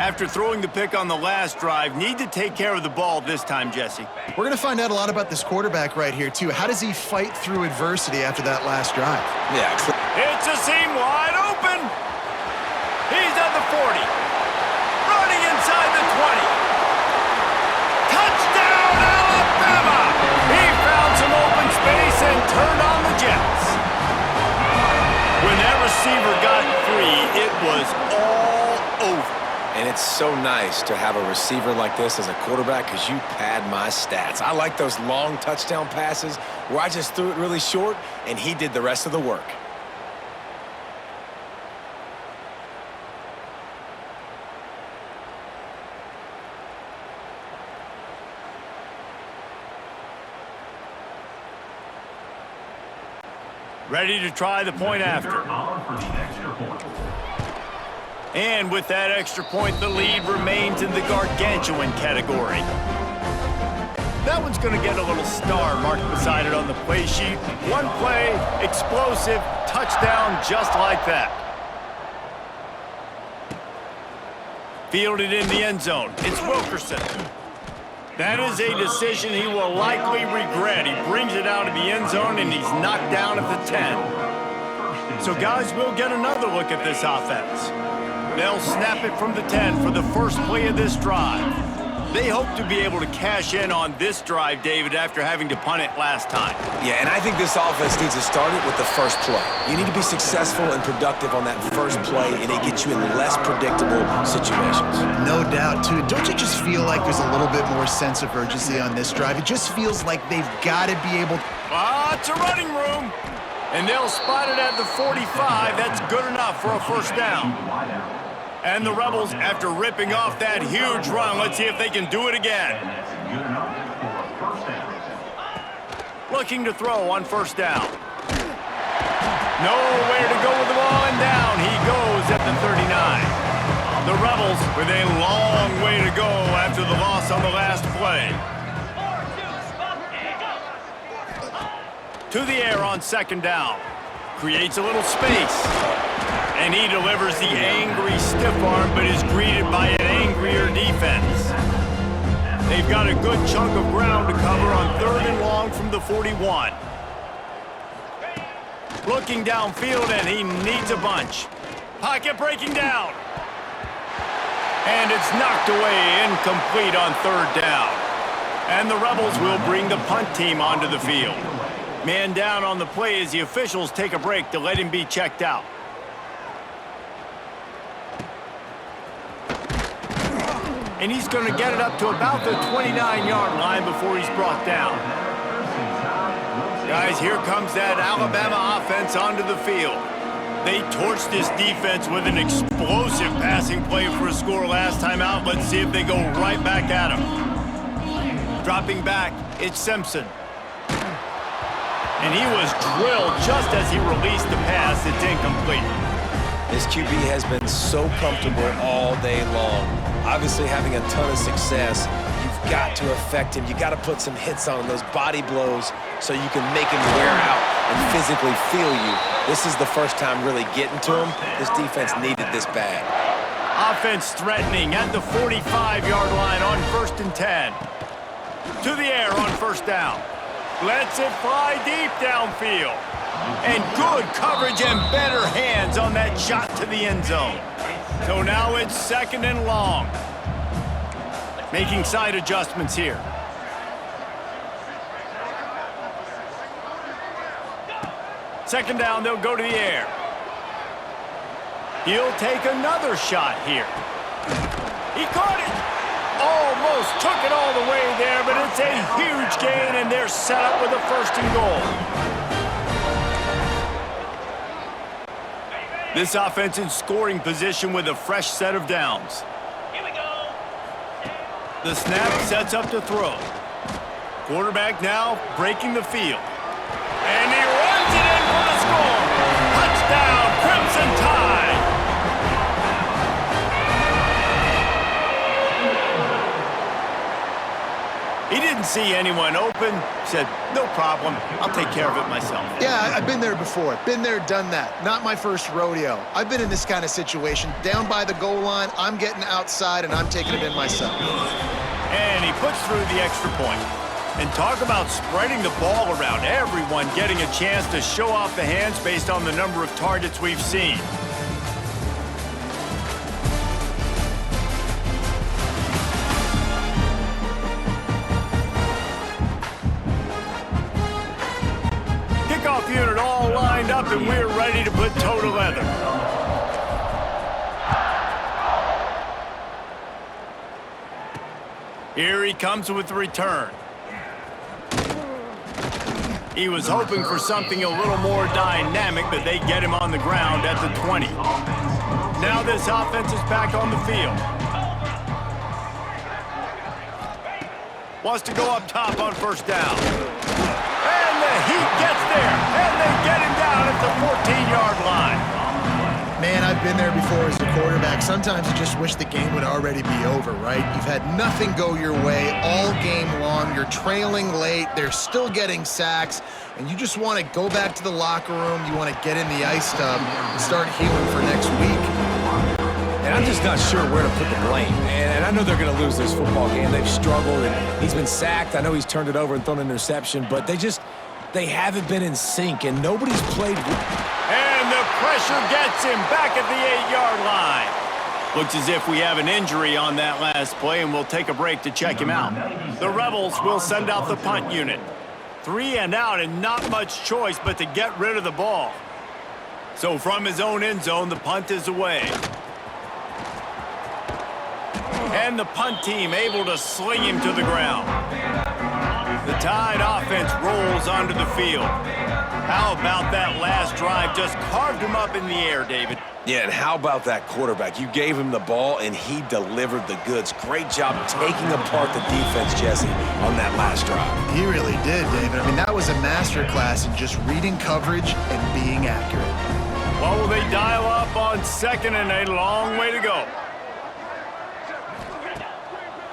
After throwing the pick on the last drive, need to take care of the ball this time, Jesse. We're going to find out a lot about this quarterback right here, too. How does he fight through adversity after that last drive? Yeah. It's a seam wide open. He's at the 40. Running inside the 20. Touchdown, Alabama! He found some open space and turned on the Jets. When that receiver got free, it was all over. And it's so nice to have a receiver like this as a quarterback because you pad my stats. I like those long touchdown passes where I just threw it really short and he did the rest of the work. Ready to try the point after. And with that extra point, the lead remains in the gargantuan category. That one's going to get a little star marked beside it on the play sheet. One play, explosive, touchdown just like that. Fielded in the end zone. It's Wilkerson. That is a decision he will likely regret. He brings it out of the end zone, and he's knocked down at the 10. So, guys, we'll get another look at this offense. They'll snap it from the 10 for the first play of this drive. They hope to be able to cash in on this drive, David, after having to punt it last time. Yeah, and I think this offense needs to start it with the first play. You need to be successful and productive on that first play, and it gets you in less predictable situations. No doubt, too. Don't you just feel like there's a little bit more sense of urgency on this drive? It just feels like they've got to be able to... Lots of running room. And they'll spot it at the 45. That's good enough for a first down. And the Rebels, after ripping off that huge run, let's see if they can do it again. Looking to throw on first down. Nowhere to go with the ball, and down he goes at the 39. The Rebels with a long way to go after the loss on the last play. To the air on second down. Creates a little space. And he delivers the angry stiff arm, but is greeted by an angrier defense. They've got a good chunk of ground to cover on 3rd and long from the 41. Looking downfield, and he needs a bunch. Pocket breaking down. And it's knocked away, incomplete on 3rd down. And the Rebels will bring the punt team onto the field. Man down on the play as the officials take a break to let him be checked out. And he's going to get it up to about the 29-yard line before he's brought down. Guys, here comes that Alabama offense onto the field. They torched this defense with an explosive passing play for a score last time out. Let's see if they go right back at him. Dropping back, it's Simpson. And he was drilled just as he released the pass. It's incomplete. This QB has been so comfortable all day long. Obviously having a ton of success. You've got to affect him. You got to put some hits on him, those body blows, so you can make him wear out and physically feel you. This is the first time really getting to him. This defense needed this bad. Offense threatening at the 45-yard line on 1st and 10. To the air on 1st down. Lets it fly deep downfield. And good coverage and better hands on that shot to the end zone. So now it's 2nd and long. Making side adjustments here. Second down, they'll go to the air. He'll take another shot here. He caught it. Almost took it all the way there, but it's a huge gain, and they're set up with a 1st and goal. This offense in scoring position with a fresh set of downs. Here we go. The snap sets up to throw. Quarterback now breaking the field. And he runs it in for the score. Touchdown, Crimson Tide. He didn't see anyone open, said, no problem, I'll take care of it myself. Yeah, I've been there before. Been there, done that. Not my first rodeo. I've been in this kind of situation. Down by the goal line, I'm getting outside, and I'm taking it in myself. And he puts through the extra point. And talk about spreading the ball around. Everyone getting a chance to show off the hands based on the number of targets we've seen. Kickoff unit all lined up, and we're ready to put toe to leather. Here he comes with the return. He was hoping for something a little more dynamic, but they get him on the ground at the 20. Now this offense is back on the field. Wants to go up top on 1st down. And the Heat gets there, and they get him down at the 14-yard line. Man, I've been there before as a quarterback. Sometimes you just wish the game would already be over, right? You've had nothing go your way all game long. You're trailing late. They're still getting sacks. And you just want to go back to the locker room. You want to get in the ice tub and start healing for next week. And I'm just not sure where to put the blame. And I know they're going to lose this football game. They've struggled, and he's been sacked. I know he's turned it over and thrown an interception, but they haven't been in sync, and nobody's played. And the pressure gets him back at the 8-yard line. Looks as if we have an injury on that last play, and we'll take a break to check him out. The Rebels will send out the punt unit. 3 and out, and not much choice but to get rid of the ball. So from his own end zone, the punt is away. And the punt team able to sling him to the ground. The Tide offense rolls onto the field. How about that last drive? Just carved him up in the air, David. Yeah, and how about that quarterback? You gave him the ball, and he delivered the goods. Great job taking apart the defense, Jesse, on that last drive. He really did, David. I mean, that was a masterclass in just reading coverage and being accurate. dial up on second and a long way to go.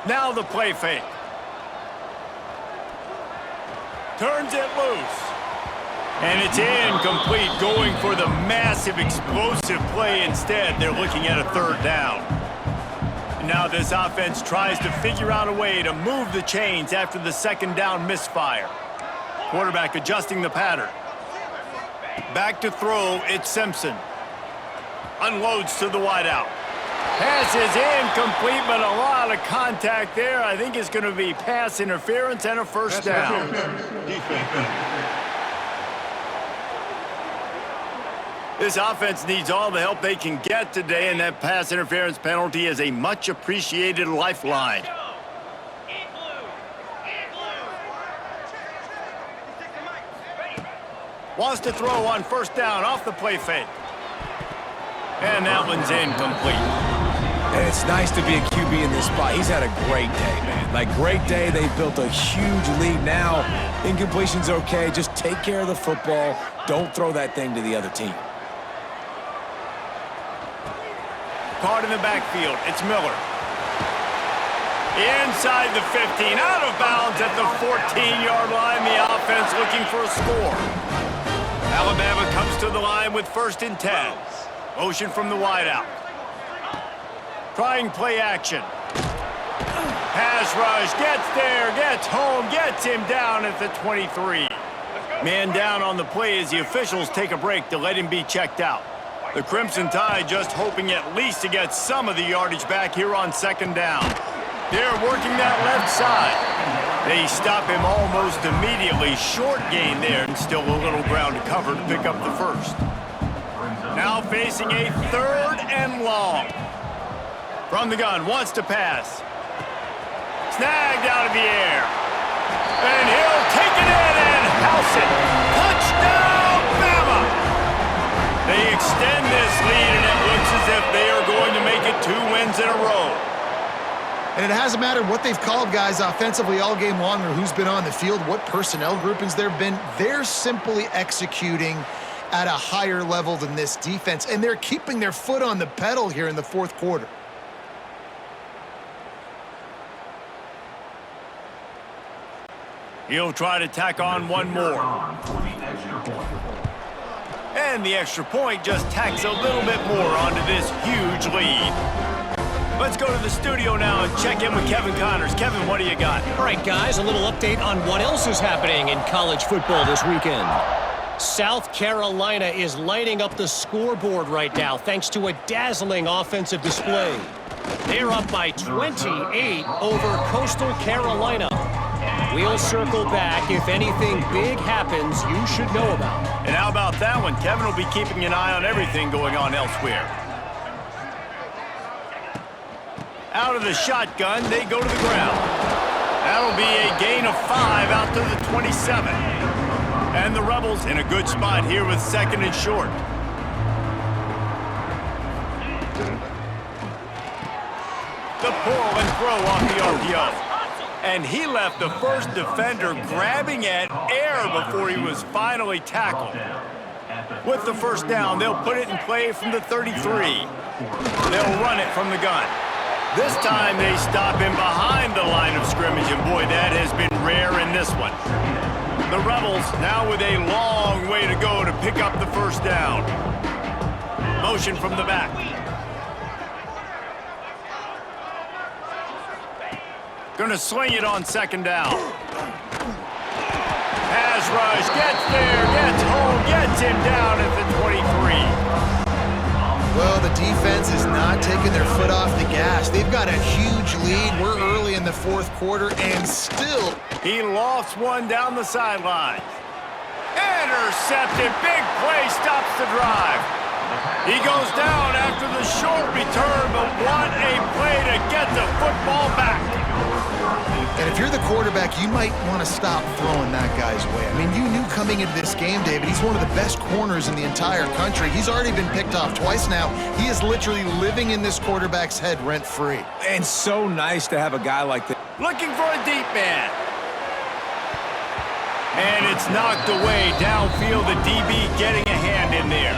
Now the play fake. Turns it loose. And it's incomplete, going for the massive explosive play instead. They're looking at a third down. Now this offense tries to figure out a way to move the chains after the second down misfire. Quarterback adjusting the pattern. Back to throw, it's Simpson. Unloads to the wideout. Pass is incomplete, but a lot of contact there. I think it's going to be pass interference and a first down. This offense needs all the help they can get today, and that pass interference penalty is a much appreciated lifeline. Wants to throw on first down off the play fake. And that one's incomplete. And it's nice to be a QB in this spot. He's had a great day, man. Like, great day. They've built a huge lead now. Incompletion's okay. Just take care of the football. Don't throw that thing to the other team. Caught in the backfield. It's Miller. Inside the 15. Out of bounds at the 14-yard line. The offense looking for a score. Alabama comes to the line with 1st and 10. Motion from the wideout. Trying play action. Pass rush. Gets there. Gets home. Gets him down at the 23. Man down on the play as the officials take a break to let him be checked out. The Crimson Tide just hoping at least to get some of the yardage back here on second down. They're working that left side. They stop him almost immediately. Short gain there, and still a little ground to cover to pick up the first. Now facing a 3rd and long. From the gun, wants to pass. Snagged out of the air. And he'll take it in and house it. Touchdown, Bama! They extend this lead, and it looks as if they are going to make it 2 wins in a row. And it hasn't mattered what they've called guys offensively all game long or who's been on the field, what personnel groupings there have been. They're simply executing at a higher level than this defense, and they're keeping their foot on the pedal here in the 4th quarter. He'll try to tack on one more. And the extra point just tacks a little bit more onto this huge lead. Let's go to the studio now and check in with Kevin Connors. Kevin, what do you got? All right, guys, a little update on what else is happening in college football this weekend. South Carolina is lighting up the scoreboard right now thanks to a dazzling offensive display. They're up by 28 over Coastal Carolina. We'll circle back if anything big happens you should know about. And how about that one? Kevin will be keeping an eye on everything going on elsewhere. Out of the shotgun, they go to the ground. That'll be a gain of 5 out to the 27. And the Rebels in a good spot here with 2nd and short. The pull and throw off the RPO. And he left the first defender grabbing at air before he was finally tackled. With the first down, they'll put it in play from the 33. They'll run it from the gun. This time they stop him behind the line of scrimmage, and boy, that has been rare in this one. The Rebels now with a long way to go to pick up the first down. Motion from the back. Gonna swing it on second down. Pass rush, gets there, gets home, gets him down at the 23. Well, the defense is not taking their foot off the gas. They've got a huge lead. We're early in the 4th quarter, and still he lofts one down the sideline. Intercepted, big play, stops the drive. He goes down after the short return, but what a play to get the football back. And if you're the quarterback, you might want to stop throwing that guy's way. I mean, you knew coming into this game, David, he's one of the best corners in the entire country. He's already been picked off twice now. He is literally living in this quarterback's head rent-free. And so nice to have a guy like that. Looking for a deep man. And it's knocked away downfield. The DB getting a hand in there.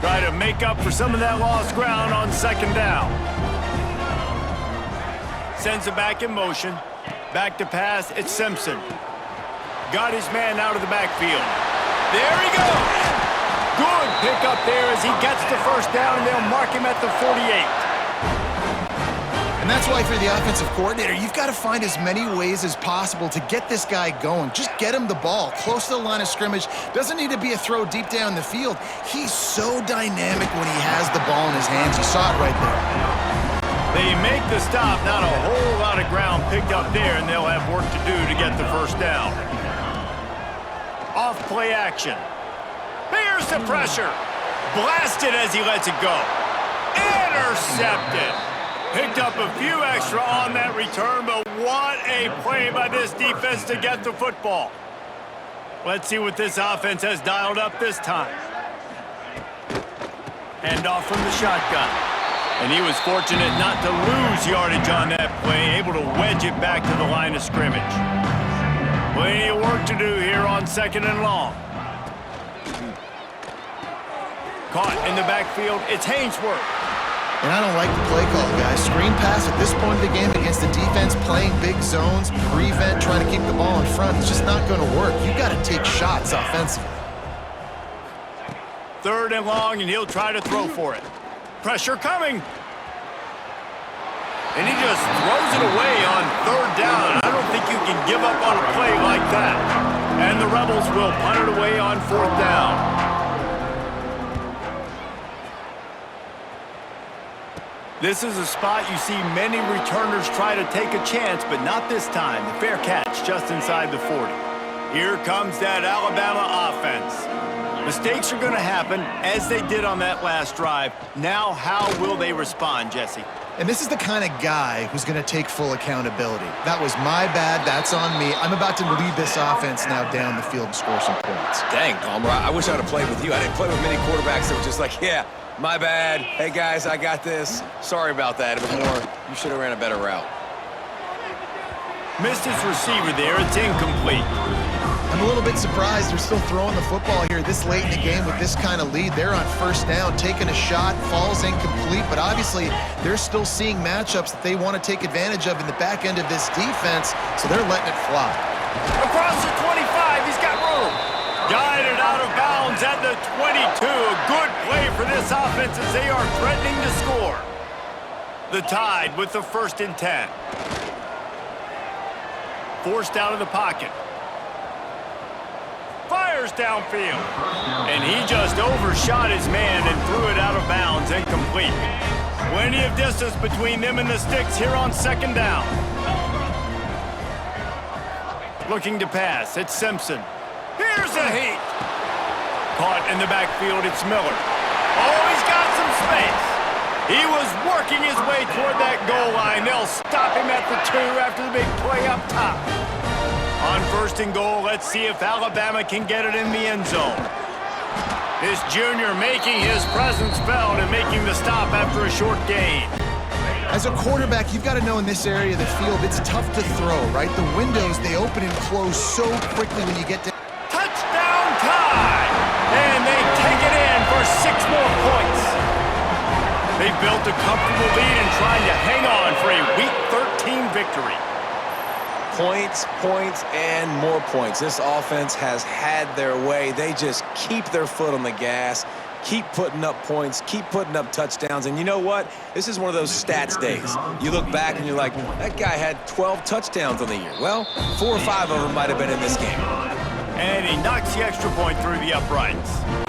Try to make up for some of that lost ground on second down. Sends it back in motion. Back to pass, it's Simpson. Got his man out of the backfield. There he goes. Good pick up there as he gets the first down, and they'll mark him at the 48. And that's why for the offensive coordinator, you've got to find as many ways as possible to get this guy going. Just get him the ball close to the line of scrimmage. Doesn't need to be a throw deep down the field. He's so dynamic when he has the ball in his hands. You saw it right there. They make the stop. Not a whole lot of ground picked up there, and they'll have work to do to get the first down. Off play action. Here's the pressure. Blasted as he lets it go. Intercepted. Picked up a few extra on that return, but what a play by this defense to get the football. Let's see what this offense has dialed up this time. Hand off from the shotgun. And he was fortunate not to lose yardage on that play, able to wedge it back to the line of scrimmage. Plenty of work to do here on second and long. Caught in the backfield, it's Hainsworth. And I don't like the play call, guys. Screen pass at this point of the game against the defense playing big zones, prevent, trying to keep the ball in front. It's just not going to work. You've got to take shots offensively. Third and long, and he'll try to throw for it. Pressure coming. And he just throws it away on third down. I don't think you can give up on a play like that. And the Rebels will punt it away on fourth down. This is a spot you see many returners try to take a chance, but not this time. The fair catch just inside the 40. Here comes that Alabama offense. Mistakes are going to happen, as they did on that last drive. Now, how will they respond, Jesse? And this is the kind of guy who's going to take full accountability. That was my bad. That's on me. I'm about to lead this offense now down the field and score some points. Dang, Palmer, I wish I would have played with you. I didn't play with many quarterbacks that were just like, yeah, my bad. Hey, guys, I got this. Sorry about that. It was more, you should have ran a better route. Missed his receiver there. It's incomplete. I'm a little bit surprised they're still throwing the football here this late in the game with this kind of lead. They're on first down, taking a shot, falls incomplete, but obviously they're still seeing matchups that they want to take advantage of in the back end of this defense, so they're letting it fly. Across the 25, he's got room. Guided out of bounds at the 22. A good play for this offense as they are threatening to score. The Tide with the 1st and 10. Forced out of the pocket. Fires downfield. And he just overshot his man and threw it out of bounds, incomplete. Plenty of distance between them and the sticks here on second down. Looking to pass, it's Simpson. Here's a heat. Caught in the backfield, it's Miller. Oh, he's got some space. He was working his way toward that goal line. They'll stop him at the 2 after the big play up top. On 1st and goal, let's see if Alabama can get it in the end zone. This junior making his presence felt and making the stop after a short gain. As a quarterback, you've got to know in this area of the field, it's tough to throw, right? The windows, they open and close so quickly when you get to... Touchdown Tide! And they take it in for 6 more points. They built a comfortable lead and trying to hang on for a Week 13 victory. Points, points, and more points. This offense has had their way. They just keep their foot on the gas, keep putting up points, keep putting up touchdowns. And you know what? This is one of those stats days. You look back and you're like, that guy had 12 touchdowns on the year. Well, 4 or 5 of them might have been in this game. And he knocks the extra point through the uprights.